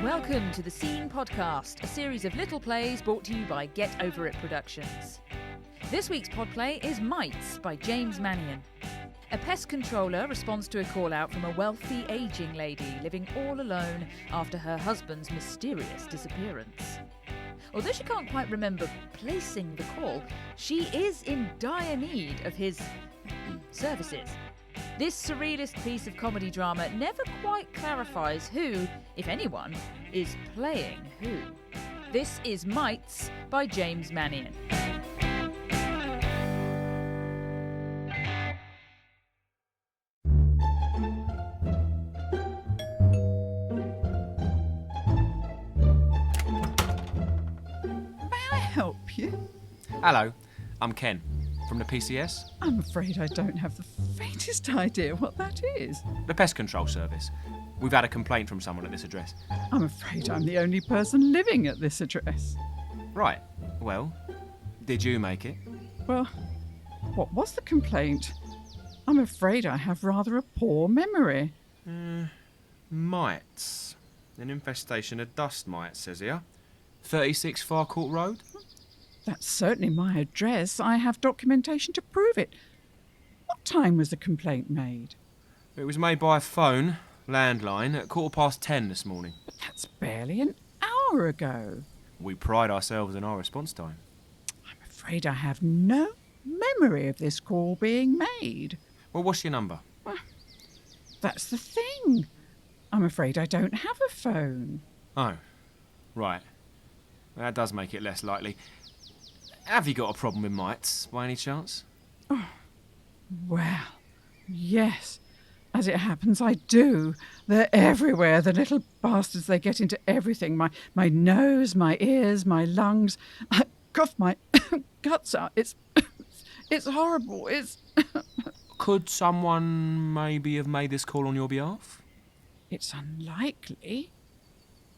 Welcome to the Scene Podcast, a series of little plays brought to you by Get Over It Productions. This week's podplay is Mites by James Mannion. A pest controller responds to a call-out from a wealthy, ageing lady living all alone after her husband's mysterious disappearance. Although she can't quite remember placing the call, she is in dire need of his services. This surrealist piece of comedy drama never quite clarifies who, if anyone, is playing who. This is Mites by James Mannion. May I help you? Hello, I'm Ken, from the PCS. I'm afraid I don't have the faintest idea what that is. The Pest Control Service. We've had a complaint from someone at this address. I'm afraid I'm the only person living at this address. Right, well, did you make it? Well, what was the complaint? I'm afraid I have rather a poor memory. Mites. An infestation of dust mites, says here. 36 Farcourt Road? That's certainly my address. I have documentation to prove it. What time was the complaint made? It was made by a phone, landline, at 10:15 this morning. But that's barely an hour ago. We pride ourselves in our response time. I'm afraid I have no memory of this call being made. Well, what's your number? That's the thing. I'm afraid I don't have a phone. Oh, right. That does make it less likely. Have you got a problem with mites, by any chance? Well, yes. As it happens, I do. They're everywhere, the little bastards. They get into everything. My nose, my ears, my lungs. I cough my guts out. It's horrible. Could someone maybe have made this call on your behalf? It's unlikely.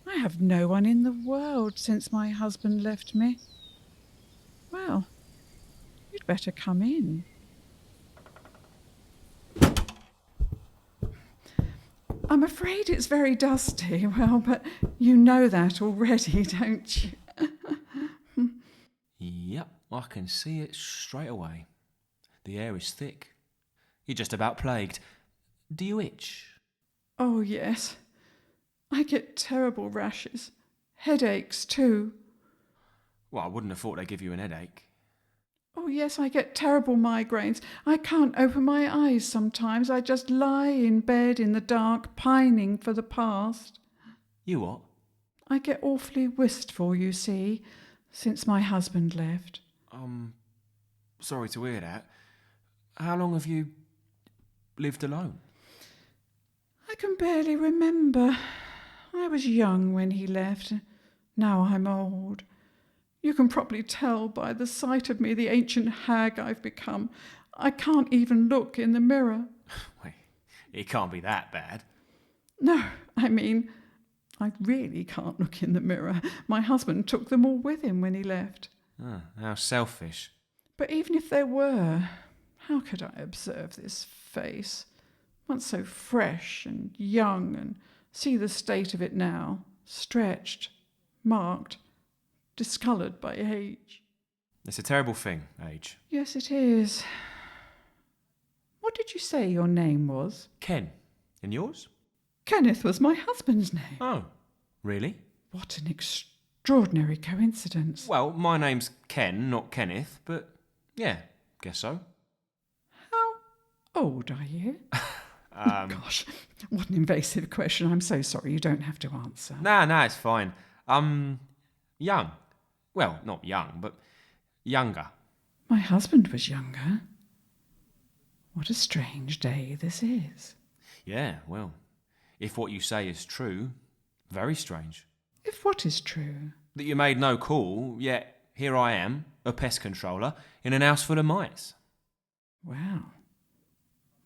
I have no one in the world since my husband left me. Well, you'd better come in. I'm afraid it's very dusty. Well, but you know that already, don't you? Yep, I can see it straight away. The air is thick. You're just about plagued. Do you itch? Oh, yes. I get terrible rashes. Headaches, too. Well, I wouldn't have thought they'd give you an headache. Oh, yes, I get terrible migraines. I can't open my eyes sometimes. I just lie in bed in the dark, pining for the past. You what? I get awfully wistful, you see, since my husband left. Sorry to hear that. How long have you lived alone? I can barely remember. I was young when he left. Now I'm old. You can probably tell by the sight of me the ancient hag I've become. I can't even look in the mirror. Wait, it can't be that bad. No, I mean, I really can't look in the mirror. My husband took them all with him when he left. How selfish. But even if there were, how could I observe this face, once so fresh and young, and see the state of it now, stretched, marked, discoloured by age? It's a terrible thing, age. Yes, it is. What did you say your name was? Ken. And yours? Kenneth was my husband's name. Oh, really? What an extraordinary coincidence. Well, my name's Ken, not Kenneth, but yeah, guess so. How old are you? Gosh, what an invasive question. I'm so sorry, you don't have to answer. No, it's fine. Young. Well, not young, but younger. My husband was younger. What a strange day this is. Yeah, well, if what you say is true, very strange. If what is true? That you made no call, yet here I am, a pest controller, in an house full of mice. Wow.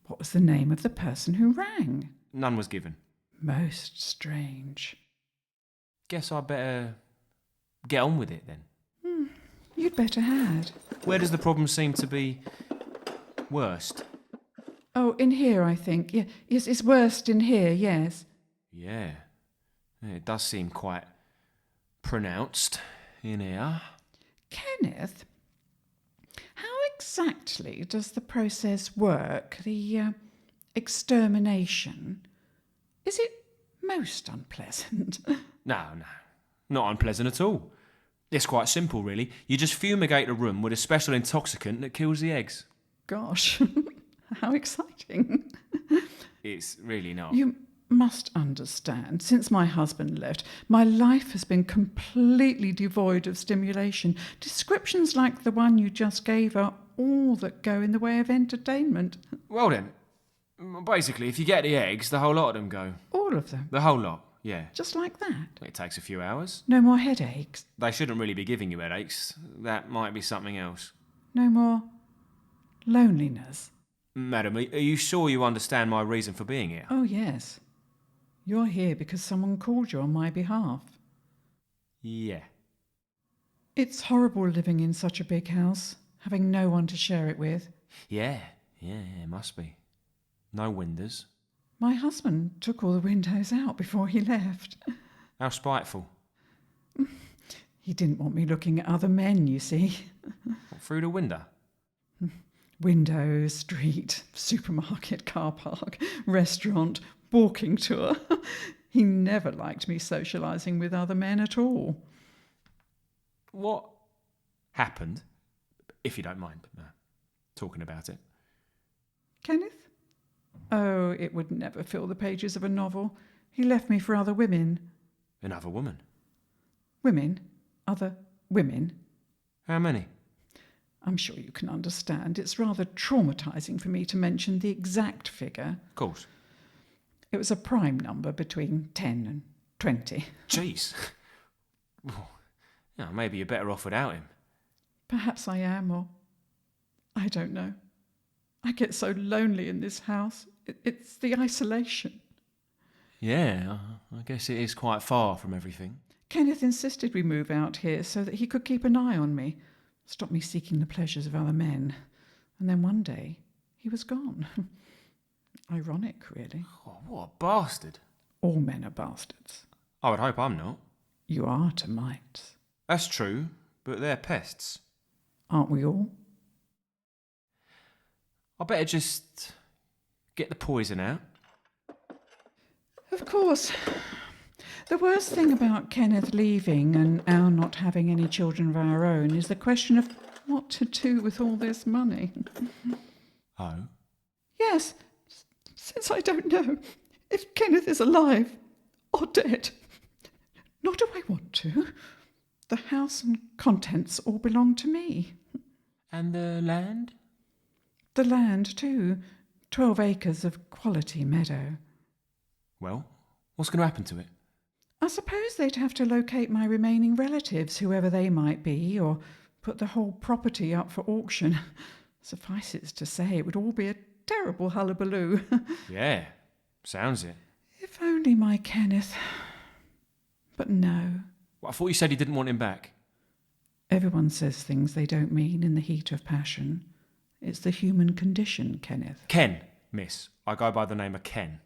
What was the name of the person who rang? None was given. Most strange. Guess I'd better get on with it then. You'd better had. Where does the problem seem to be worst? Oh, in here, I think. Yeah, yes, it's worst in here, yes. Yeah. It does seem quite pronounced in here. Kenneth, how exactly does the process work? The extermination? Is it most unpleasant? No, not unpleasant at all. It's quite simple, really. You just fumigate a room with a special intoxicant that kills the eggs. Gosh, how exciting. It's really not. You must understand, since my husband left, my life has been completely devoid of stimulation. Descriptions like the one you just gave are all that go in the way of entertainment. Well then, basically, if you get the eggs, the whole lot of them go. All of them. The whole lot, yeah. Just like that. It takes a few hours. No more headaches. They shouldn't really be giving you headaches. That might be something else. No more loneliness. Madam, are you sure you understand my reason for being here? Oh, yes. You're here because someone called you on my behalf. Yeah. It's horrible living in such a big house, having no one to share it with. Yeah, it must be. No windows. My husband took all the windows out before he left. How spiteful. He didn't want me looking at other men, you see. What, through the window? Window, street, supermarket, car park, restaurant, walking tour. He never liked me socialising with other men at all. What happened, if you don't mind talking about it? Kenneth? Oh, it would never fill the pages of a novel. He left me for other women. Another woman? Women? Other women? How many? I'm sure you can understand. It's rather traumatising for me to mention the exact figure. Of course. It was a prime number between 10 and 20. Jeez. Well, yeah, maybe you're better off without him. Perhaps I am, or I don't know. I get so lonely in this house. It's the isolation. Yeah, I guess it is quite far from everything. Kenneth insisted we move out here so that he could keep an eye on me, stop me seeking the pleasures of other men. And then one day, he was gone. Ironic, really. Oh, what a bastard. All men are bastards. I would hope I'm not. You are to mites. That's true, but they're pests. Aren't we all? I better just get the poison out. Of course. The worst thing about Kenneth leaving and our not having any children of our own is the question of what to do with all this money. Oh? Yes, since I don't know if Kenneth is alive or dead. Nor do I want to. The house and contents all belong to me. And the land? The land, too. 12 acres of quality meadow. Well, what's going to happen to it? I suppose they'd have to locate my remaining relatives, whoever they might be, or put the whole property up for auction. Suffice it to say, it would all be a terrible hullabaloo. Yeah, sounds it. If only my Kenneth. But no. Well, I thought you said you didn't want him back. Everyone says things they don't mean in the heat of passion. It's the human condition, Kenneth. Ken, miss. I go by the name of Ken.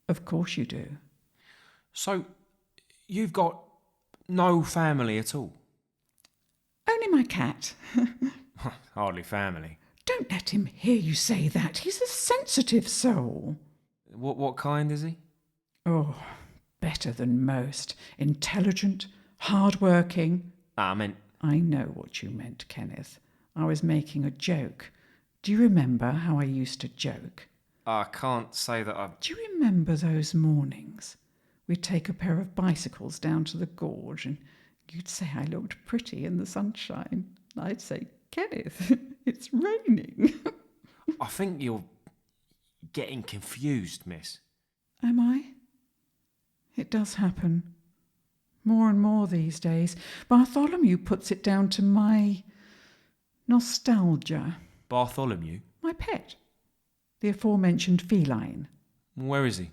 Of course you do. So, you've got no family at all? Only my cat. Hardly family. Don't let him hear you say that. He's a sensitive soul. What kind is he? Oh, better than most. Intelligent, hard-working. I meant... I know what you meant, Kenneth. I was making a joke. Do you remember how I used to joke? I can't say that I've... Do you remember those mornings? We'd take a pair of bicycles down to the gorge and you'd say I looked pretty in the sunshine. I'd say, Kenneth, it's raining. I think you're getting confused, miss. Am I? It does happen. More and more these days. Bartholomew puts it down to my nostalgia. Bartholomew? My pet. The aforementioned feline. Where is he?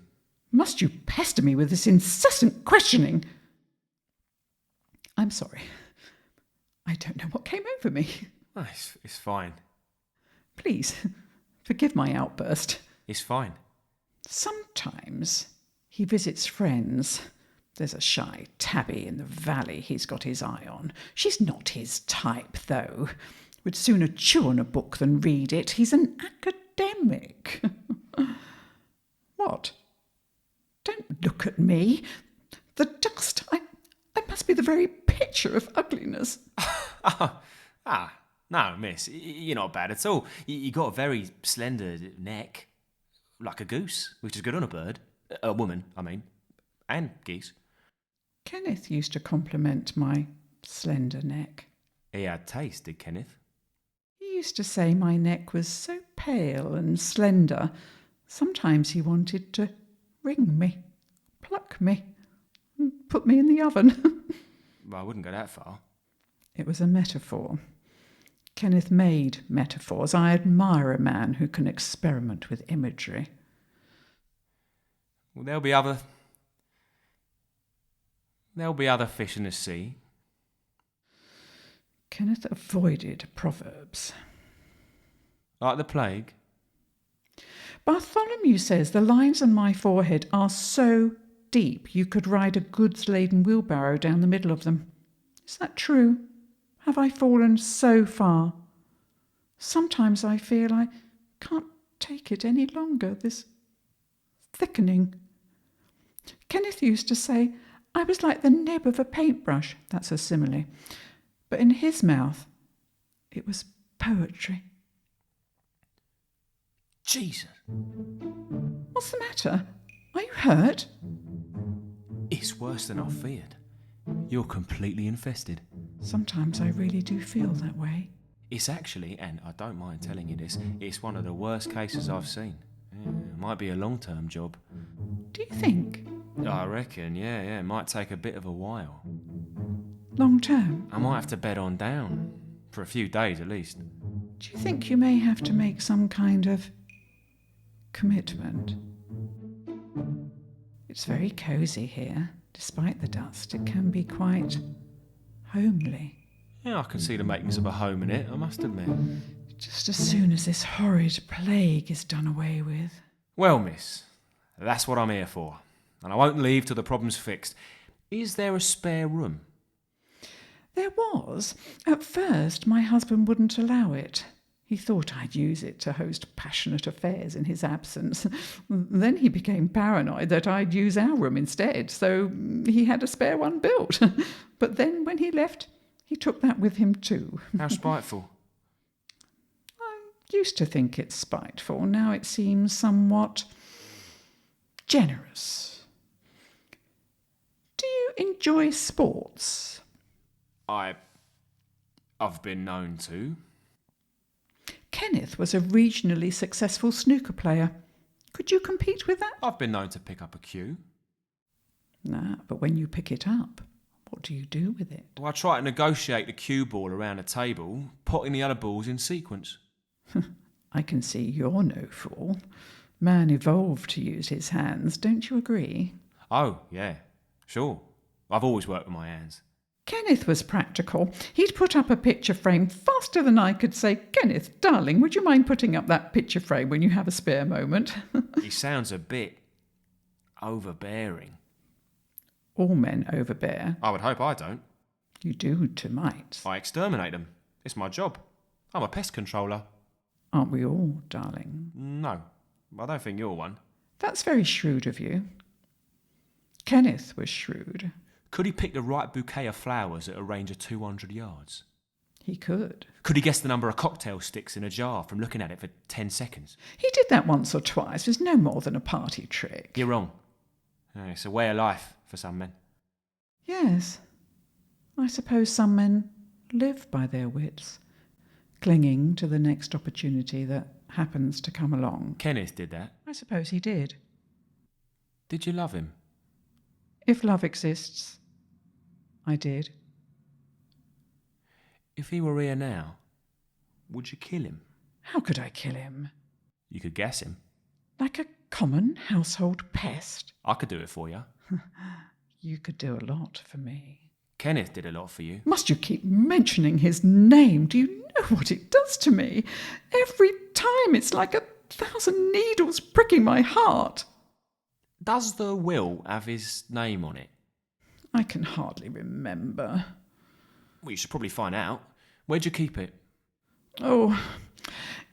Must you pester me with this incessant questioning? I'm sorry. I don't know what came over me. Oh, it's fine. Please, forgive my outburst. It's fine. Sometimes he visits friends, There's a shy tabby in the valley he's got his eye on. She's not his type, though. Would sooner chew on a book than read it. He's an academic. What? Don't look at me. The dust. I must be the very picture of ugliness. No, miss, you're not bad at all. You got a very slender neck, like a goose, which is good on a bird. A woman, I mean, and geese. Kenneth used to compliment my slender neck. He had taste, did Kenneth? He used to say my neck was so pale and slender. Sometimes he wanted to wring me, pluck me, and put me in the oven. Well, I wouldn't go that far. It was a metaphor. Kenneth made metaphors. I admire a man who can experiment with imagery. Well, there'll be other fish in the sea. Kenneth avoided proverbs. Like the plague? Bartholomew says the lines on my forehead are so deep you could ride a goods-laden wheelbarrow down the middle of them. Is that true? Have I fallen so far? Sometimes I feel I can't take it any longer, this thickening. Kenneth used to say I was like the nib of a paintbrush. That's a simile. But in his mouth, it was poetry. Jesus. What's the matter? Are you hurt? It's worse than I feared. You're completely infested. Sometimes I really do feel that way. It's actually, and I don't mind telling you this, it's one of the worst cases I've seen. Yeah, it might be a long-term job. Do you think? I reckon, yeah, it might take a bit of a while. Long term? I might have to bed on down, for a few days at least. Do you think you may have to make some kind of commitment? It's very cosy here. Despite the dust, it can be quite homely. Yeah, I can see the makings of a home in it, I must admit. Just as soon as this horrid plague is done away with. Well, miss, that's what I'm here for. And I won't leave till the problem's fixed. Is there a spare room? There was. At first, my husband wouldn't allow it. He thought I'd use it to host passionate affairs in his absence. Then he became paranoid that I'd use our room instead, so he had a spare one built. But then when he left, he took that with him too. How spiteful. I used to think it spiteful. Now it seems somewhat generous. Do you enjoy sports? I've been known to. Kenneth was a regionally successful snooker player. Could you compete with that? I've been known to pick up a cue. Nah, but when you pick it up, what do you do with it? Well, I try to negotiate the cue ball around a table, potting the other balls in sequence. I can see you're no fool. Man evolved to use his hands, don't you agree? Oh, yeah, sure. I've always worked with my hands. Kenneth was practical. He'd put up a picture frame faster than I could say, Kenneth, darling, would you mind putting up that picture frame when you have a spare moment? He sounds a bit overbearing. All men overbear. I would hope I don't. You do to mites. I exterminate them. It's my job. I'm a pest controller. Aren't we all, darling? No, I don't think you're one. That's very shrewd of you. Kenneth was shrewd. Could he pick the right bouquet of flowers at a range of 200 yards? He could. Could he guess the number of cocktail sticks in a jar from looking at it for 10 seconds? He did that once or twice. It was no more than a party trick. You're wrong. It's a way of life for some men. Yes. I suppose some men live by their wits, clinging to the next opportunity that happens to come along. Kenneth did that. I suppose he did. Did you love him? If love exists, I did. If he were here now, would you kill him? How could I kill him? You could guess him. Like a common household pest? I could do it for you. You could do a lot for me. Kenneth did a lot for you. Must you keep mentioning his name? Do you know what it does to me? Every time it's like 1,000 needles pricking my heart. Does the will have his name on it? I can hardly remember. Well, you should probably find out. Where'd you keep it? Oh,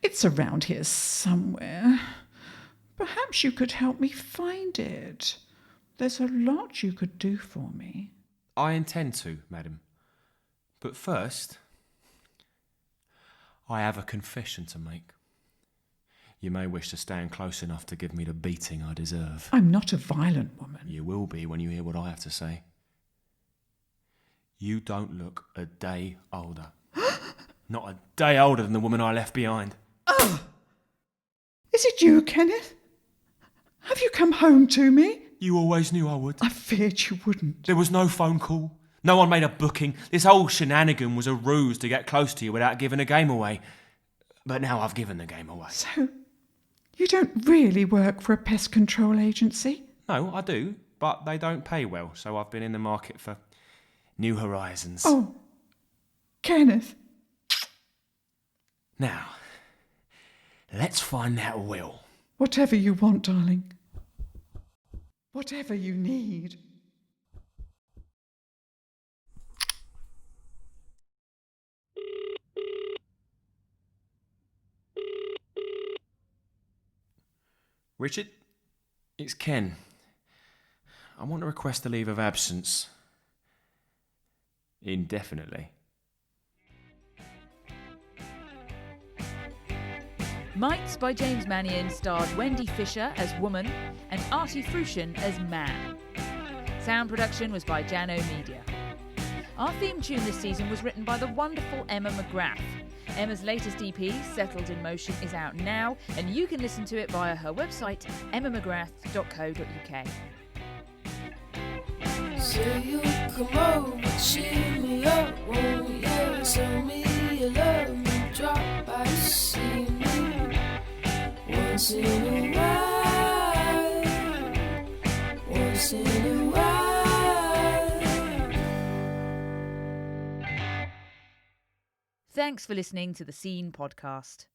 it's around here somewhere. Perhaps you could help me find it. There's a lot you could do for me. I intend to, madam. But first, I have a confession to make. You may wish to stand close enough to give me the beating I deserve. I'm not a violent woman. You will be when you hear what I have to say. You don't look a day older. Not a day older than the woman I left behind. Oh! Is it you, Kenneth? Have you come home to me? You always knew I would. I feared you wouldn't. There was no phone call. No one made a booking. This whole shenanigan was a ruse to get close to you without giving the game away. But now I've given the game away. So, you don't really work for a pest control agency? No, I do, but they don't pay well, so I've been in the market for new horizons. Oh, Kenneth. Now, let's find that will. Whatever you want, darling. Whatever you need. Richard, it's Ken. I want to request a leave of absence. Indefinitely. Mites by James Mannion starred Wendy Fisher as woman and Arty Froushan as man. Sound production was by Janno Media. Our theme tune this season was written by the wonderful Emma McGrath. Emma's latest EP, Settled in Motion, is out now, and you can listen to it via her website, emmamcgrath.co.uk. So you come over, cheer me up, won't you? Tell me you love me, drop by to see me once in a while, once in a while. Thanks for listening to the Scene podcast.